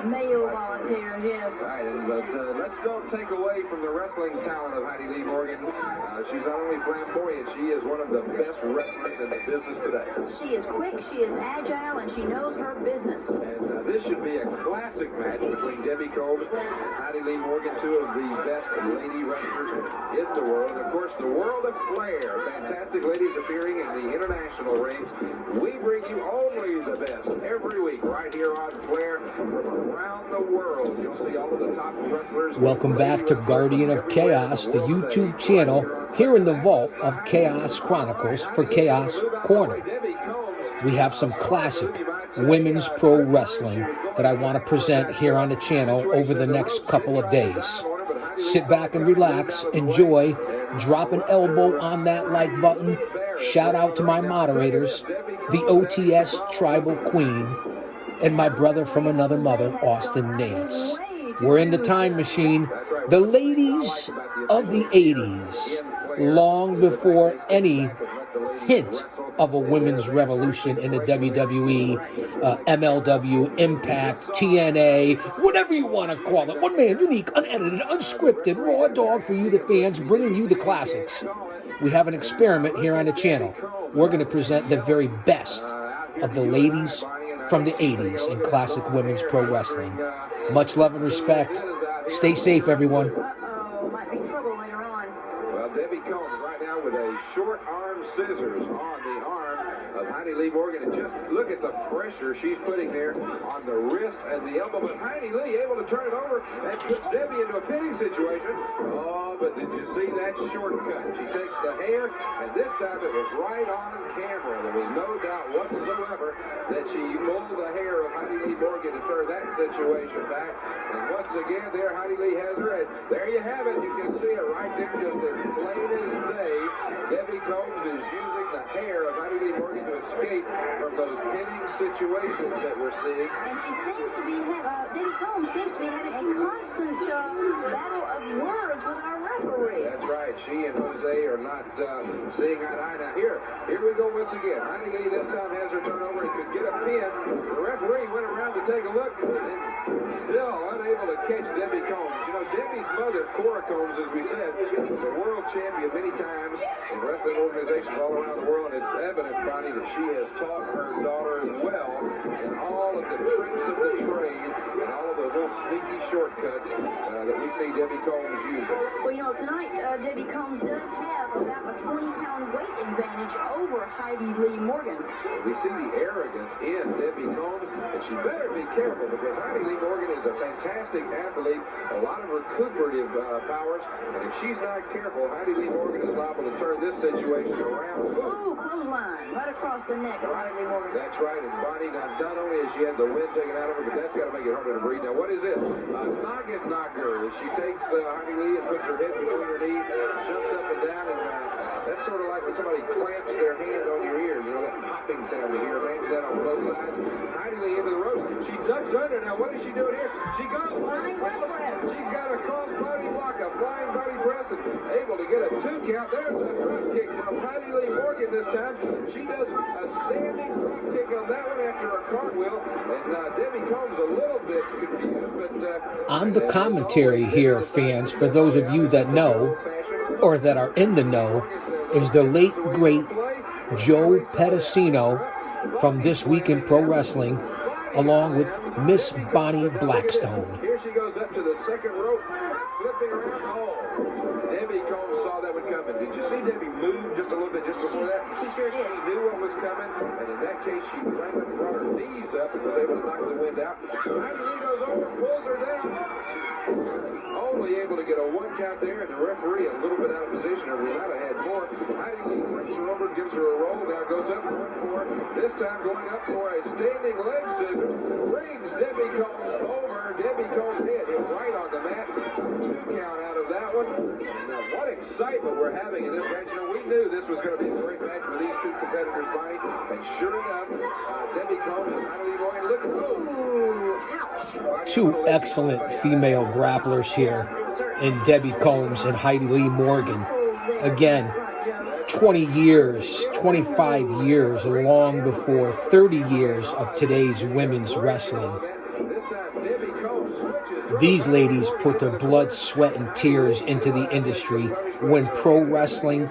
Male volunteers, yes. Right, but let's don't take away from the wrestling talent of Heidi Lee Morgan. She's not only flamboyant, she is one of the best wrestlers in the business today. She is quick, she is agile, and she knows her business. And this should be a classic match between Debbie Combs and Heidi Lee Morgan, two of the best lady wrestlers in the world. And of course, the world of Flair. Fantastic ladies appearing in the international rings. We bring you only the best every week right here on Flair from around the world. You'll see all of the top wrestlers. Welcome back to Guardian of Chaos, the YouTube channel, here in the vault of Chaos Chronicles for Chaos Corner. We have some classic women's pro wrestling that I want to present here on the channel over the next couple of days. Sit back and relax, enjoy, drop an elbow on that like button. Shout out to my moderators, the OTS Tribal Queen, and my brother from another mother, Austin Nance. We're in the time machine, the ladies of the 80s, long before any hint of a women's revolution in the WWE, MLW, Impact, TNA, whatever you want to call it. One man, unique, unedited, unscripted, raw dog for you, the fans, bringing you the classics. We have an experiment here on the channel. We're going to present the very best of the ladies from the 80s in classic women's pro wrestling. Much love and respect. Stay safe, everyone. Uh-oh, might be trouble later on. Well, Debbie Combs right now with a short arm scissors on the arm of Heidi Lee Morgan. And just look at the pressure she's putting there on the wrist and the elbow. But Heidi Lee able to turn it over and puts Debbie into a pinning situation. Oh, but did you see that shortcut? She takes the hair, and this time it was right on camera. There was no doubt whatsoever that she pulled the hair of Heidi Lee Morgan to turn that situation back. And once again, there Heidi Lee has her, and there you have it. You can see it right there, just as plain as day. Debbie Combs is using the hair of Heidi Lee Morgan to escape from those pinning situations that we're seeing. And she seems to be, Debbie Combs seems to be having a constant battle of words with our referee. That's right. She and Jose are not seeing eye to eye. Now here we go once again. Heidi Lee this time has her turnover and could get a pin. The referee went around to take a look and still unable to catch Debbie Combs. You know, Debbie's mother, Cora Combs, as we said, was a world champion many times in wrestling organizations all around the world, and it's evident, Bonnie, that she has taught her daughter as well in all of the tricks of the trade and all of the little sneaky shortcuts that we see Debbie Combs using. Well, you know, tonight, Debbie Combs does have about a 20-pound weight advantage over Heidi Lee Morgan. We see the arrogance in Debbie Combs, and she better be careful because Heidi Lee Morgan is a fantastic athlete, a lot of recuperative powers, and if she's not careful, Heidi Lee Morgan is liable to turn this situation around. Ooh, clothesline, right across the neck of Heidi Lee Morgan. That's right, and Bonnie, not only has she had the wind taken out of her, but that's got to make it harder to breathe. Now, what is this? A noggin knocker. She takes Heidi Lee and puts her head between her knees, jumps up and down, and that's sort of like when somebody clamps their hand on your ear. You know, that popping sound you hear. Imagine that on both sides. Heidi Lee into the ropes. She ducks under. Now, what is she doing here? She goes. Flying body press. She's got a cross body block, a flying body press, and able to get a 2 count. There's a drop kick from Heidi Lee Morgan this time. She does a standing drop kick on that one after a cartwheel, and Debbie Combs a little bit confused, but On the commentary here, fans, for those of you that know or that are in the know, is the late, great Joe Pedicino from This Week in Pro Wrestling, along with Miss Bonnie Blackstone. Here she goes up to the second rope, flipping around. Oh, Debbie Combs saw that one coming. Did you see Debbie move just a little bit just before that? She sure did. She knew what was coming, and in that case, she ran and brought her knees up and was able to knock the wind out. Heidi Lee goes over, pulls her down. Only able to get a 1 count there, and the referee a little bit out of position, or we might have had more. Heidi Lee brings her over, gives her a roll, now goes up for 1 more. This time going up for a standing leg scissors, brings Debbie Combs over. Debbie Combs' head hit right on the mat. 2 count out of that one. And what excitement we're having in this match. You know, we knew this was going to be a great match with these two competitors fighting, and sure enough, Debbie Combs and Heidi Lee Morgan look. Two excellent female grapplers here in Debbie Combs and Heidi Lee Morgan. Again, 20 years, 25 years, long before 30 years of today's women's wrestling. These ladies put their blood, sweat, and tears into the industry when pro wrestling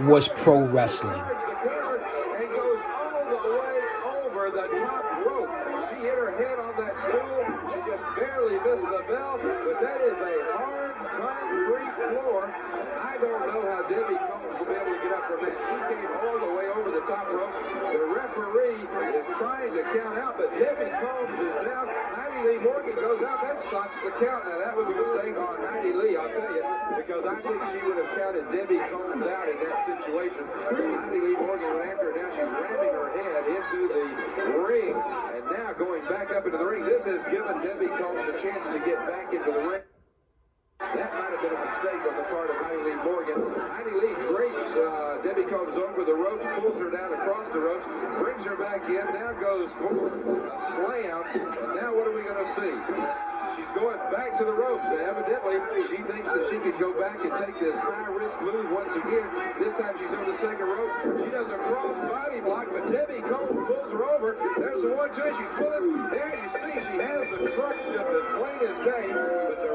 was pro wrestling. And goes all the way over the top rope. She hit her head on that stool. She just barely missed the bell, but that is a hard concrete floor. I don't know how Debbie Combs will be able to get up from that. She came all the way over the top rope. The referee is trying to count out, but Debbie Combs is down. Heidi Lee Morgan goes out. That stops the count. Now, that was a mistake on Heidi Lee, I'll tell you, because I think she would have counted Debbie Combs out in that situation. So Heidi Lee Morgan went after her. Now she's ramming her head into the ring, and now going back up into the ring. This has given Debbie Combs a chance to get back into the ring. That might have been a mistake on the part of Heidi Lee Morgan. Heidi Lee drapes Debbie Combs over the ropes, pulls her down across the ropes, brings her back in, now goes for a slam, and now what are we going to see? She's going back to the ropes, and evidently she thinks that she could go back and take this high-risk move once again. This time she's on the second rope. She does a cross body block, but Debbie Combs pulls her over. There's the 1-2. She's pulling. There you see she has the truck just as plain as day, but the